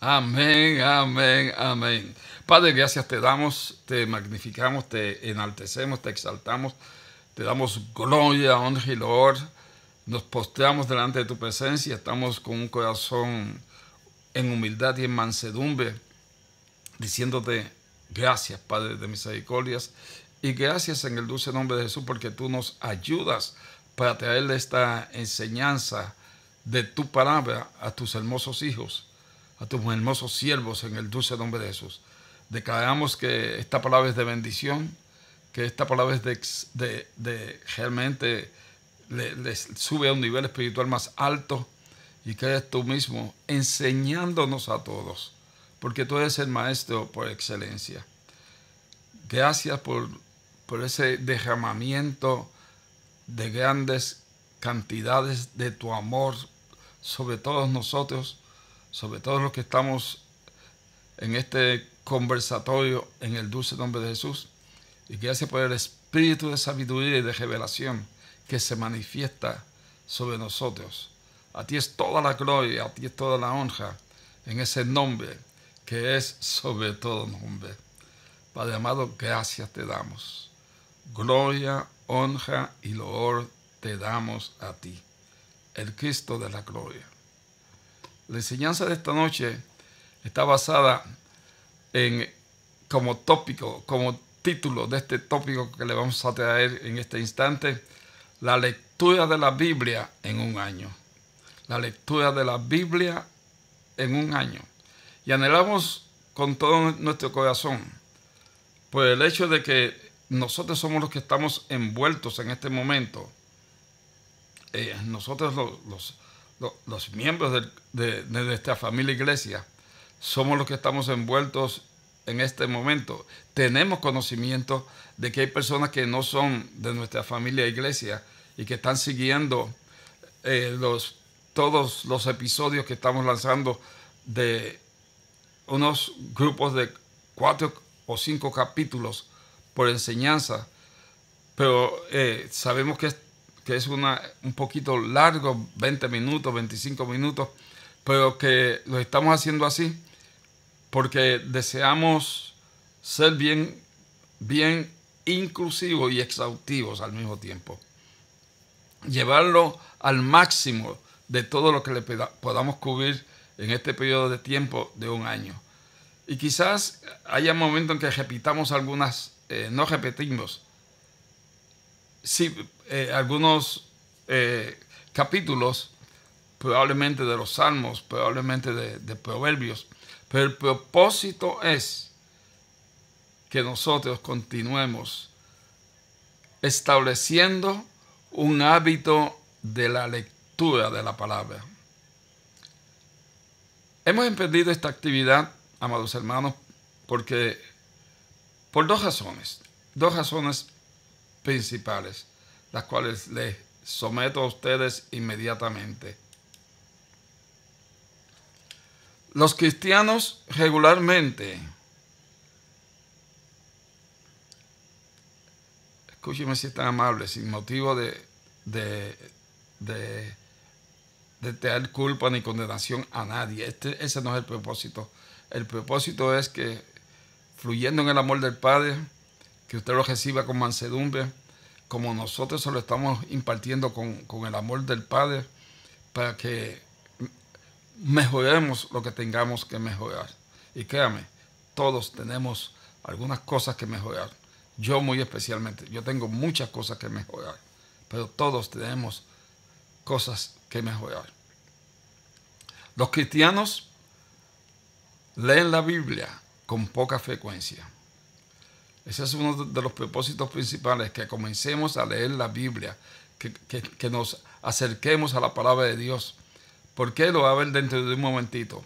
Amén, amén, amén. Padre, gracias te damos, te magnificamos, te enaltecemos, te exaltamos, te damos gloria, honra y loor. Nos postramos delante de tu presencia, estamos con un corazón en humildad y en mansedumbre, diciéndote gracias, Padre de misericordias, y gracias en el dulce nombre de Jesús, porque tú nos ayudas para traerle esta enseñanza de tu palabra a tus hermosos hijos, a tus hermosos siervos, en el dulce nombre de Jesús. Declaramos que esta palabra es de bendición, que esta palabra es de realmente les sube a un nivel espiritual más alto, y que eres tú mismo enseñándonos a todos, porque tú eres el maestro por excelencia. Gracias por ese derramamiento de grandes cantidades de tu amor sobre todos nosotros, sobre todos los que estamos en este conversatorio en el dulce nombre de Jesús. Y gracias por el espíritu de sabiduría y de revelación que se manifiesta sobre nosotros. A ti es toda la gloria, a ti es toda la honra en ese nombre que es sobre todo nombre. Padre amado, gracias te damos. Gloria, honra y loor te damos a ti, el Cristo de la gloria. La enseñanza de esta noche está basada en, como tópico, como título de este tópico que le vamos a traer en este instante, la lectura de la Biblia en un año. La lectura de la Biblia en un año. Y anhelamos con todo nuestro corazón, por el hecho de que nosotros somos los que estamos envueltos en este momento. Nosotros los miembros de nuestra familia iglesia somos los que estamos envueltos en este momento. Tenemos conocimiento de que hay personas que no son de nuestra familia iglesia y que están siguiendo todos los episodios que estamos lanzando de unos grupos de 4 o 5 capítulos por enseñanza, pero sabemos que es un poquito largo, 20 minutos, 25 minutos, pero que lo estamos haciendo así porque deseamos ser bien inclusivos y exhaustivos al mismo tiempo. Llevarlo al máximo de todo lo que le podamos cubrir en este periodo de tiempo de un año. Y quizás haya momentos en que repitamos algunas, no repetimos, sí, algunos capítulos, probablemente de los Salmos, probablemente de Proverbios, pero el propósito es que nosotros continuemos estableciendo un hábito de la lectura de la palabra. Hemos emprendido esta actividad, amados hermanos, por dos razones principales, las cuales les someto a ustedes inmediatamente. Los cristianos regularmente, escúcheme si es tan amable, sin motivo de traer culpa ni condenación a nadie. Ese no es el propósito. El propósito es que, fluyendo en el amor del Padre, que usted lo reciba con mansedumbre, como nosotros se lo estamos impartiendo con el amor del Padre, para que mejoremos lo que tengamos que mejorar. Y créame, todos tenemos algunas cosas que mejorar. Yo muy especialmente, yo tengo muchas cosas que mejorar, pero todos tenemos cosas que mejorar. Los cristianos leen la Biblia con poca frecuencia. Ese es uno de los propósitos principales, que comencemos a leer la Biblia, que nos acerquemos a la palabra de Dios. ¿Por qué? Lo va a ver dentro de un momentito.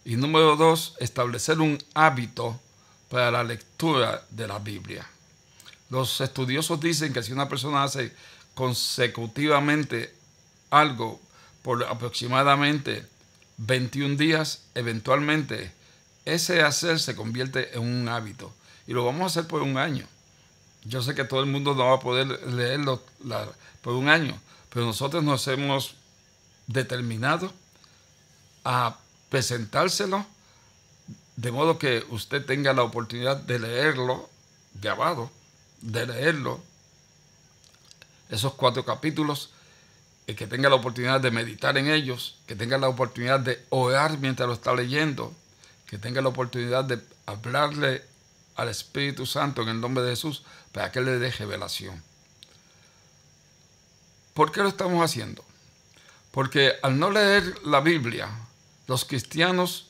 Y número 2, establecer un hábito para la lectura de la Biblia. Los estudiosos dicen que si una persona hace consecutivamente algo por aproximadamente 21 días, eventualmente ese hacer se convierte en un hábito. Y lo vamos a hacer por un año. Yo sé que todo el mundo no va a poder leerlo por un año, pero nosotros nos hemos determinado a presentárselo de modo que usted tenga la oportunidad de leerlo, grabado, de leerlo, esos 4 capítulos, que tenga la oportunidad de meditar en ellos, que tenga la oportunidad de orar mientras lo está leyendo, que tenga la oportunidad de hablarle al Espíritu Santo en el nombre de Jesús para que le dé revelación. ¿Por qué lo estamos haciendo? Porque al no leer la Biblia, los cristianos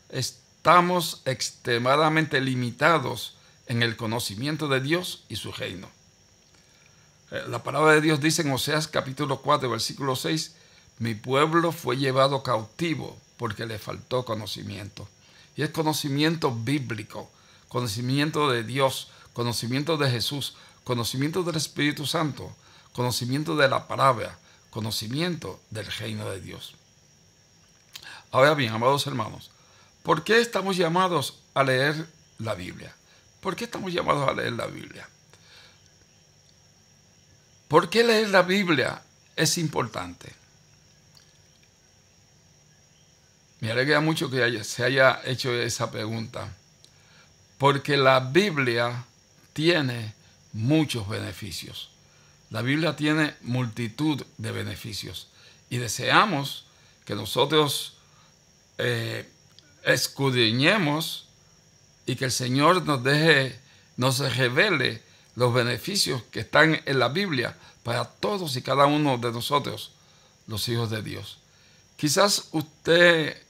estamos extremadamente limitados en el conocimiento de Dios y su reino. La palabra de Dios dice en Oseas capítulo 4, versículo 6, mi pueblo fue llevado cautivo porque le faltó conocimiento. Y es conocimiento bíblico, conocimiento de Dios, conocimiento de Jesús, conocimiento del Espíritu Santo, conocimiento de la palabra, conocimiento del reino de Dios. Ahora bien, amados hermanos, ¿por qué estamos llamados a leer la Biblia? ¿Por qué estamos llamados a leer la Biblia? ¿Por qué leer la Biblia es importante? Me alegra mucho que se haya hecho esa pregunta, porque la Biblia tiene muchos beneficios. La Biblia tiene multitud de beneficios y deseamos que nosotros escudriñemos y que el Señor nos revele los beneficios que están en la Biblia para todos y cada uno de nosotros, los hijos de Dios. Quizás usted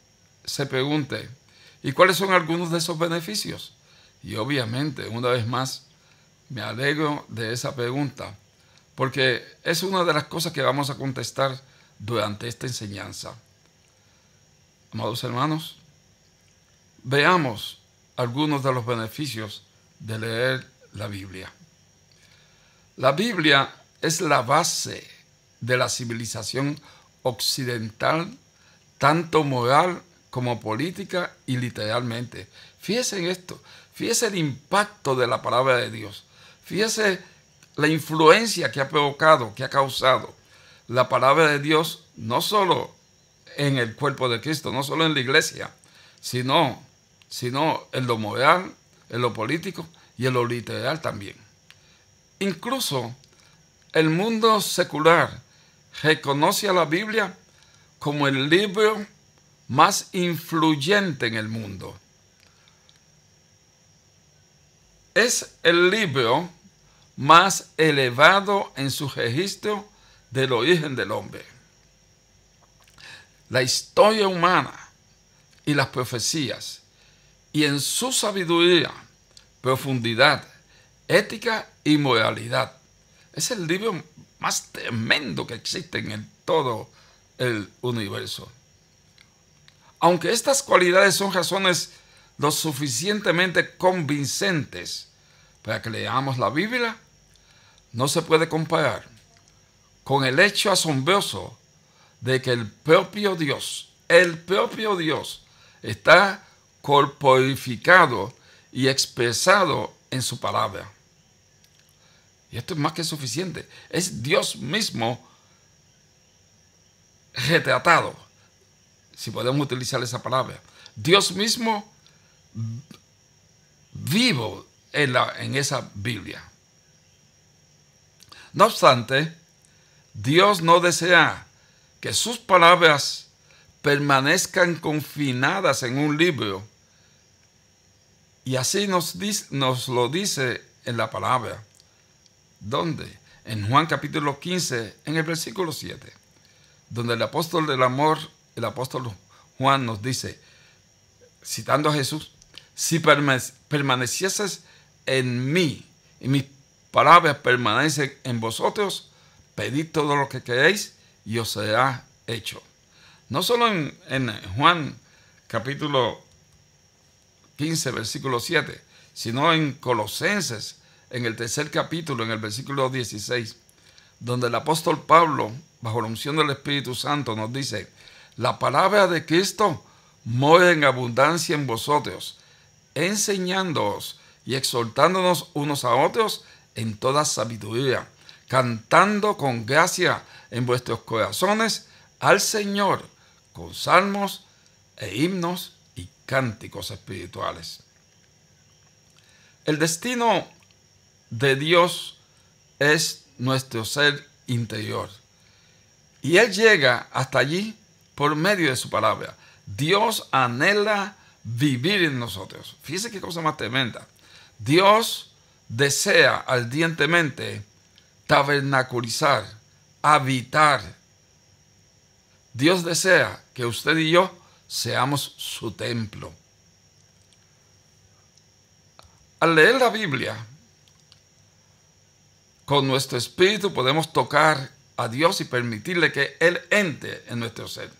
se pregunte, ¿y cuáles son algunos de esos beneficios? Y obviamente, una vez más, me alegro de esa pregunta, porque es una de las cosas que vamos a contestar durante esta enseñanza. Amados hermanos, veamos algunos de los beneficios de leer la Biblia. La Biblia es la base de la civilización occidental, tanto moral como política y literalmente. Fíjese en esto, fíjese el impacto de la palabra de Dios, fíjese la influencia que ha provocado, que ha causado la palabra de Dios, no solo en el cuerpo de Cristo, no solo en la iglesia, sino en lo moral, en lo político y en lo literal también. Incluso el mundo secular reconoce a la Biblia como el libro más influyente en el mundo. Es el libro más elevado en su registro del origen del hombre. La historia humana y las profecías, y en su sabiduría, profundidad, ética y moralidad. Es el libro más tremendo que existe en todo el universo. Aunque estas cualidades son razones lo suficientemente convincentes para que leamos la Biblia, no se puede comparar con el hecho asombroso de que el propio Dios está corporificado y expresado en su palabra. Y esto es más que suficiente. Es Dios mismo retratado, si podemos utilizar esa palabra. Dios mismo vivo en esa Biblia. No obstante, Dios no desea que sus palabras permanezcan confinadas en un libro. Y así nos lo dice en la palabra. ¿Dónde? En Juan capítulo 15, en el versículo 7, donde el apóstol del amor, el apóstol Juan nos dice, citando a Jesús, si permanecieses en mí y mis palabras permanecen en vosotros, pedid todo lo que queréis y os será hecho. No solo en Juan capítulo 15, versículo 7, sino en Colosenses, en el 3 capítulo, en el versículo 16, donde el apóstol Pablo, bajo la unción del Espíritu Santo, nos dice, la palabra de Cristo mora en abundancia en vosotros, enseñándoos y exhortándonos unos a otros en toda sabiduría, cantando con gracia en vuestros corazones al Señor, con salmos e himnos y cánticos espirituales. El destino de Dios es nuestro ser interior. Y Él llega hasta allí por medio de su palabra. Dios anhela vivir en nosotros. Fíjese qué cosa más tremenda. Dios desea ardientemente tabernaculizar, habitar. Dios desea que usted y yo seamos su templo. Al leer la Biblia, con nuestro espíritu podemos tocar a Dios y permitirle que Él entre en nuestro ser.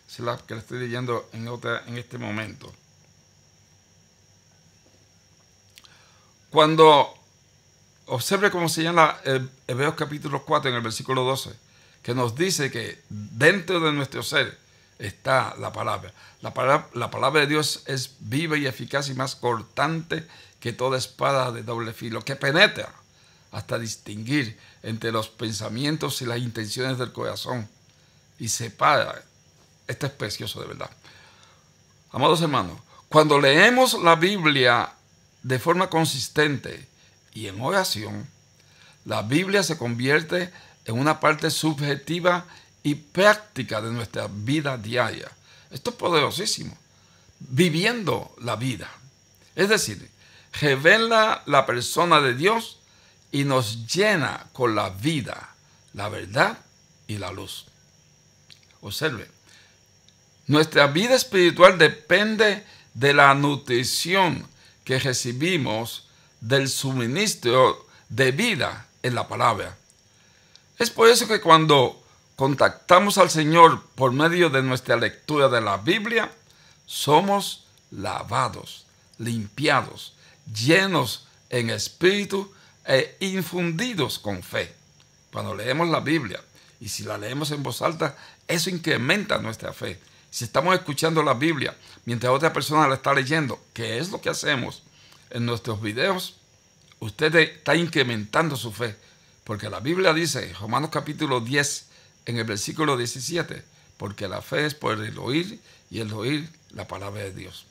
Es la que le estoy leyendo en este momento. Cuando observe cómo se llama Hebreos capítulo 4 en el versículo 12, que nos dice que dentro de nuestro ser está la palabra. La palabra de Dios es viva y eficaz y más cortante que toda espada de doble filo, que penetra hasta distinguir entre los pensamientos y las intenciones del corazón y separa. Esto es precioso de verdad. Amados hermanos, cuando leemos la Biblia de forma consistente y en oración, la Biblia se convierte en una parte subjetiva y práctica de nuestra vida diaria. Esto es poderosísimo. Viviendo la vida. Es decir, revela la persona de Dios y nos llena con la vida, la verdad y la luz. Observe, nuestra vida espiritual depende de la nutrición que recibimos del suministro de vida en la palabra. Es por eso que cuando contactamos al Señor por medio de nuestra lectura de la Biblia, somos lavados, limpiados, llenos en espíritu e infundidos con fe. Cuando leemos la Biblia, y si la leemos en voz alta, eso incrementa nuestra fe. Si estamos escuchando la Biblia mientras otra persona la está leyendo, que es lo que hacemos en nuestros videos, usted está incrementando su fe. Porque la Biblia dice, Romanos capítulo 10, en el versículo 17, porque la fe es por el oír y el oír la palabra de Dios.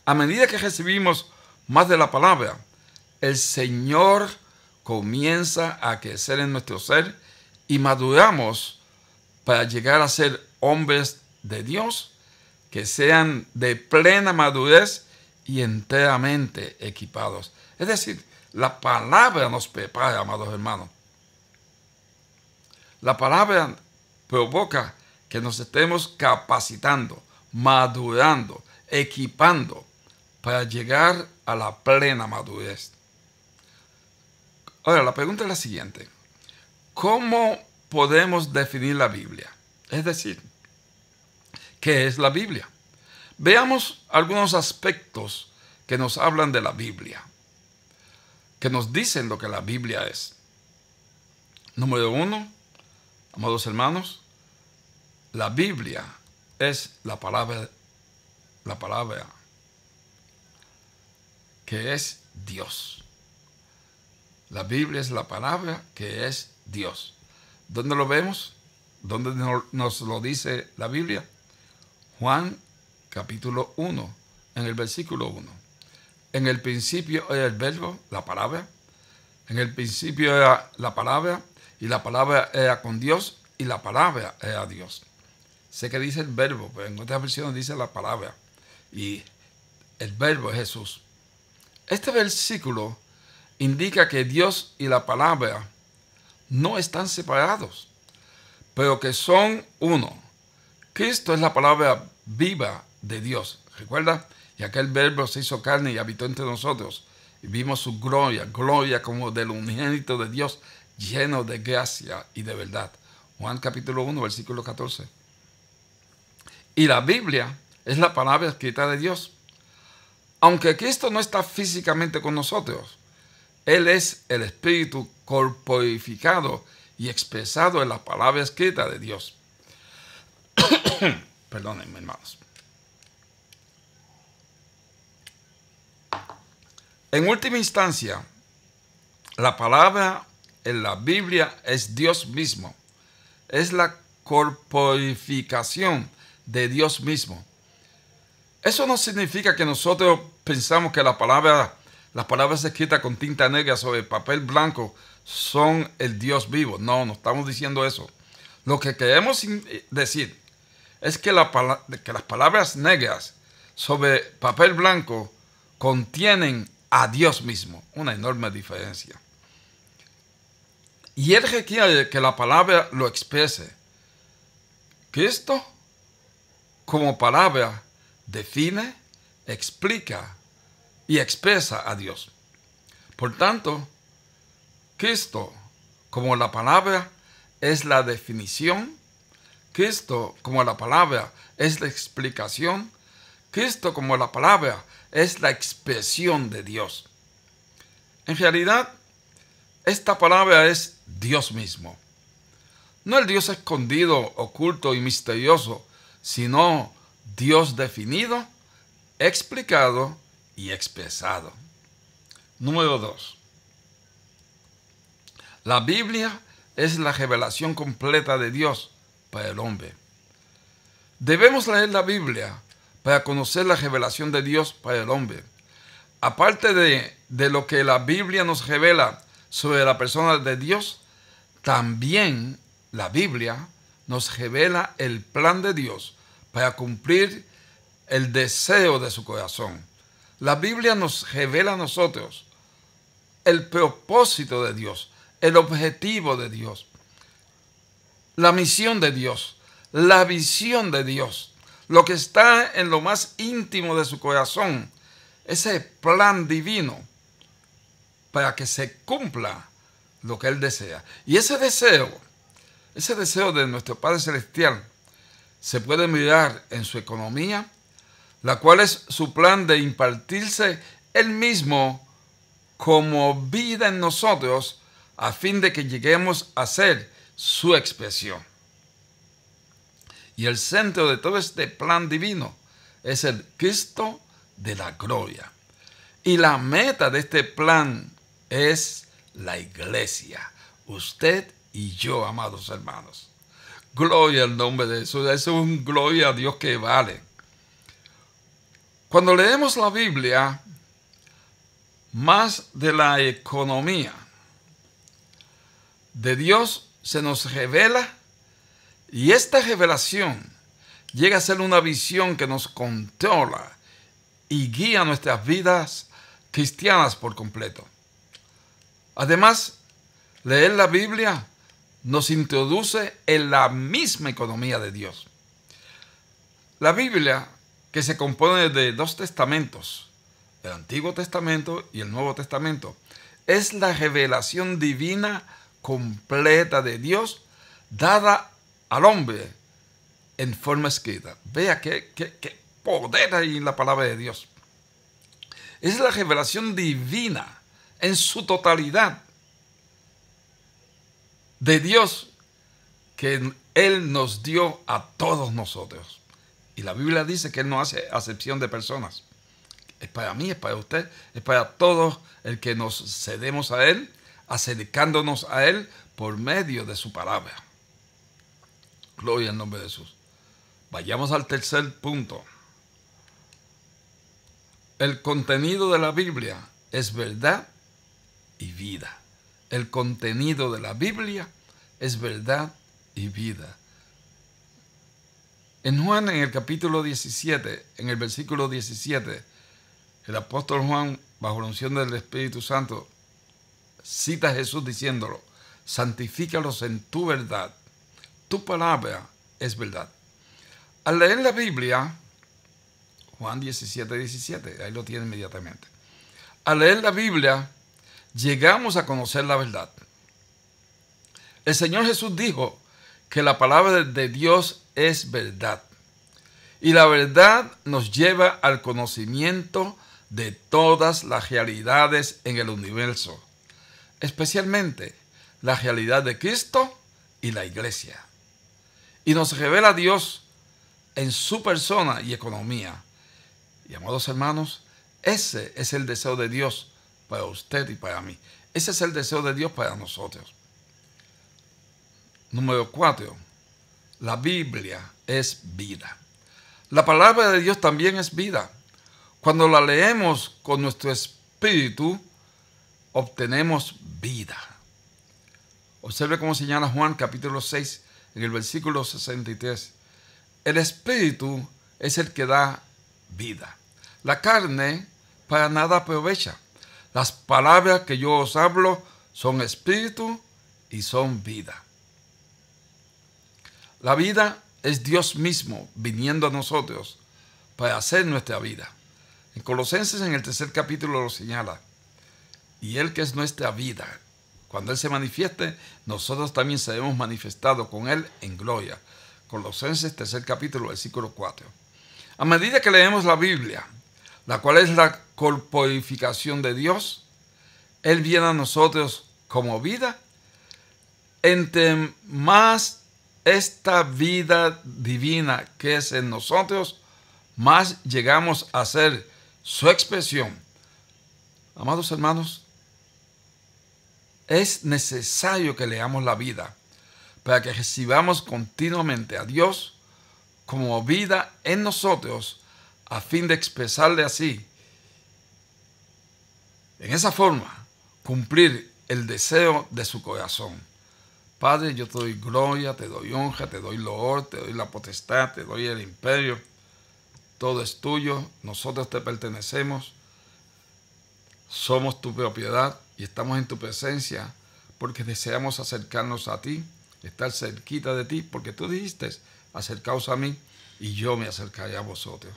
A medida que recibimos más de la palabra, el Señor comienza a crecer en nuestro ser y maduramos para llegar a ser hombres de Dios que sean de plena madurez y enteramente equipados. Es decir, la palabra nos prepara, amados hermanos. La palabra provoca que nos estemos capacitando, madurando, equipando para llegar a la plena madurez. Ahora, la pregunta es la siguiente. ¿Cómo podemos definir la Biblia? Es decir, ¿qué es la Biblia? Veamos algunos aspectos que nos hablan de la Biblia, que nos dicen lo que la Biblia es. Número 1, amados hermanos, la Biblia es la palabra que es Dios. La Biblia es la palabra que es Dios. ¿Dónde lo vemos? ¿Dónde nos lo dice la Biblia? Juan capítulo 1, en el versículo 1. En el principio era el verbo, la palabra. En el principio era la palabra, y la palabra era con Dios, y la palabra era Dios. Sé que dice el verbo, pero en otras versiones dice la palabra. Y el verbo es Jesús. Este versículo indica que Dios y la palabra no están separados, pero que son uno. Cristo es la palabra viva de Dios. ¿Recuerda? Y aquel verbo se hizo carne y habitó entre nosotros. Y vimos su gloria, gloria como del unigénito de Dios, lleno de gracia y de verdad. Juan capítulo 1, versículo 14. Y la Biblia es la palabra escrita de Dios. Aunque Cristo no está físicamente con nosotros, Él es el Espíritu corporificado y expresado en la palabra escrita de Dios. Perdónenme, hermanos. En última instancia, la palabra en la Biblia es Dios mismo. Es la corporificación de Dios mismo. Eso no significa que nosotros pensamos que las palabras escritas con tinta negra sobre papel blanco son el Dios vivo. No, no estamos diciendo eso. Lo que queremos decir es que las palabras negras sobre papel blanco contienen a Dios mismo. Una enorme diferencia. Y Él requiere que la palabra lo exprese. Cristo, como palabra, define, explica y expresa a Dios. Por tanto, Cristo, como la palabra, es la definición. Cristo, como la palabra, es la explicación. Cristo, como la palabra, es la expresión de Dios. En realidad, esta palabra es Dios mismo. No el Dios escondido, oculto y misterioso, sino Dios definido, explicado y expresado. Número 2. La Biblia es la revelación completa de Dios para el hombre. Debemos leer la Biblia para conocer la revelación de Dios para el hombre. Aparte de lo que la Biblia nos revela sobre la persona de Dios, también la Biblia nos revela el plan de Dios para cumplir el deseo de su corazón. La Biblia nos revela a nosotros el propósito de Dios, el objetivo de Dios, la misión de Dios, la visión de Dios, lo que está en lo más íntimo de su corazón, ese plan divino para que se cumpla lo que Él desea. Y ese deseo de nuestro Padre Celestial se puede mirar en su economía, la cual es su plan de impartirse Él mismo como vida en nosotros a fin de que lleguemos a ser su expresión. Y el centro de todo este plan divino es el Cristo de la gloria. Y la meta de este plan es la iglesia. Usted y yo, amados hermanos. Gloria al nombre de Jesús. Eso es un gloria a Dios que vale. Cuando leemos la Biblia, más de la economía de Dios se nos revela, y esta revelación llega a ser una visión que nos controla y guía nuestras vidas cristianas por completo. Además, leer la Biblia nos introduce en la misma economía de Dios. La Biblia, que se compone de 2 testamentos, el Antiguo Testamento y el Nuevo Testamento, es la revelación divina completa de Dios dada al hombre en forma escrita. Vea qué poder hay en la palabra de Dios. Es la revelación divina en su totalidad de Dios que Él nos dio a todos nosotros. Y la Biblia dice que Él no hace acepción de personas. Es para mí, es para usted, es para todos el que nos cedemos a Él, acercándonos a Él por medio de su palabra. Gloria al nombre de Jesús. Vayamos al tercer punto. El contenido de la Biblia es verdad y vida. El contenido de la Biblia es verdad y vida. En Juan, en el capítulo 17, en el versículo 17, el apóstol Juan, bajo la unción del Espíritu Santo, cita a Jesús diciéndolo: santifícalos en tu verdad. Tu palabra es verdad. Al leer la Biblia, Juan 17, 17, ahí lo tiene inmediatamente. Al leer la Biblia, llegamos a conocer la verdad. El Señor Jesús dijo que la palabra de Dios es verdad. Y la verdad nos lleva al conocimiento de todas las realidades en el universo, especialmente la realidad de Cristo y la iglesia. Y nos revela a Dios en su persona y economía. Y amados hermanos, ese es el deseo de Dios para usted y para mí. Ese es el deseo de Dios para nosotros. Número 4. La Biblia es vida. La palabra de Dios también es vida. Cuando la leemos con nuestro espíritu, obtenemos vida. Observe cómo señala Juan capítulo 6 en el versículo 63. El espíritu es el que da vida. La carne para nada aprovecha. Las palabras que yo os hablo son espíritu y son vida. La vida es Dios mismo viniendo a nosotros para hacer nuestra vida. En Colosenses, en el 3 capítulo, lo señala. Y Él que es nuestra vida, cuando Él se manifieste, nosotros también seremos manifestados con Él en gloria. Colosenses 3 capítulo, versículo 4. A medida que leemos la Biblia, la cual es la corporificación de Dios, Él viene a nosotros como vida. Entre más esta vida divina que es en nosotros, más llegamos a ser su expresión. Amados hermanos, es necesario que leamos la vida para que recibamos continuamente a Dios como vida en nosotros, a fin de expresarle así, en esa forma, cumplir el deseo de su corazón. Padre, yo te doy gloria, te doy honra, te doy loor, te doy la potestad, te doy el imperio. Todo es tuyo, nosotros te pertenecemos, somos tu propiedad y estamos en tu presencia porque deseamos acercarnos a ti, estar cerquita de ti, porque tú dijiste, acercaos a mí y yo me acercaré a vosotros.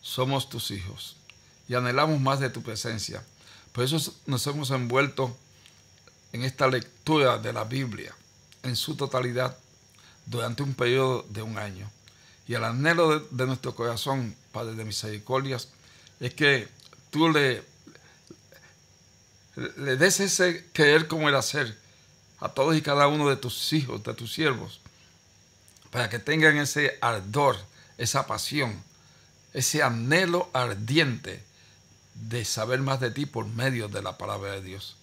Somos tus hijos y anhelamos más de tu presencia. Por eso nos hemos envuelto en esta lectura de la Biblia en su totalidad durante un periodo de un año. Y el anhelo de nuestro corazón, Padre de misericordias, es que tú le des ese querer como el hacer a todos y cada uno de tus hijos, de tus siervos, para que tengan ese ardor, esa pasión, ese anhelo ardiente de saber más de ti por medio de la palabra de Dios.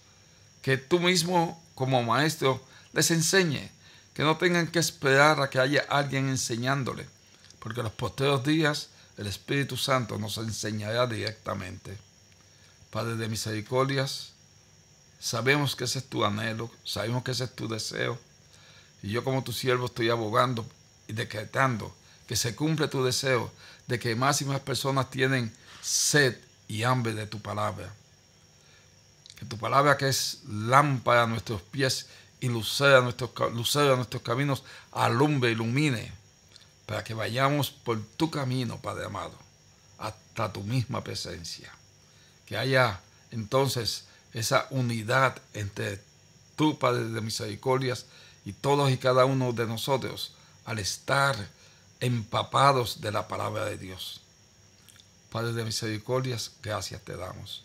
Que tú mismo, como maestro, les enseñe, que no tengan que esperar a que haya alguien enseñándole, porque en los postreros días el Espíritu Santo nos enseñará directamente. Padre de misericordias, sabemos que ese es tu anhelo, sabemos que ese es tu deseo, y yo como tu siervo estoy abogando y decretando que se cumple tu deseo de que más y más personas tienen sed y hambre de tu palabra. Que tu palabra, que es lámpara a nuestros pies y lucero a nuestros caminos, alumbre, ilumine, para que vayamos por tu camino, Padre amado, hasta tu misma presencia. Que haya entonces esa unidad entre tú, Padre de misericordias, y todos y cada uno de nosotros, al estar empapados de la palabra de Dios. Padre de misericordias, gracias te damos.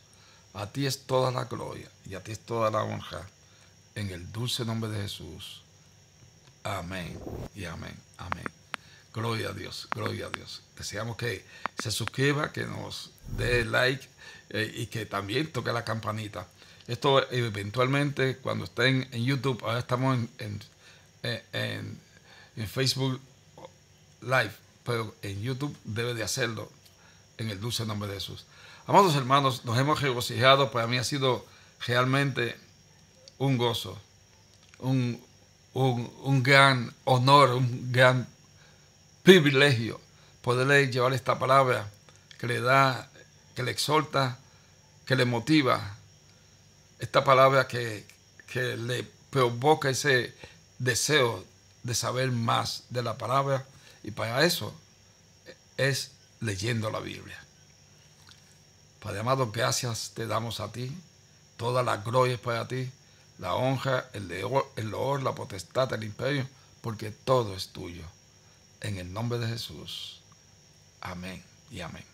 A ti es toda la gloria y a ti es toda la honra. En el dulce nombre de Jesús. Amén y amén. Amén. Gloria a Dios, gloria a Dios. Deseamos que se suscriba, que nos dé like y que también toque la campanita. Esto eventualmente cuando estén en YouTube, ahora estamos en Facebook Live, pero en YouTube debe de hacerlo en el dulce nombre de Jesús. Amados hermanos, nos hemos regocijado. Para mí ha sido realmente un gozo, un gran honor, un gran privilegio poderle llevar esta palabra que le da, que le exhorta, que le motiva, esta palabra que le provoca ese deseo de saber más de la palabra, y para eso es leyendo la Biblia. Padre amado, gracias te damos a ti, toda la gloria es para ti, la honra, el loor, la potestad, el imperio, porque todo es tuyo. En el nombre de Jesús. Amén y amén.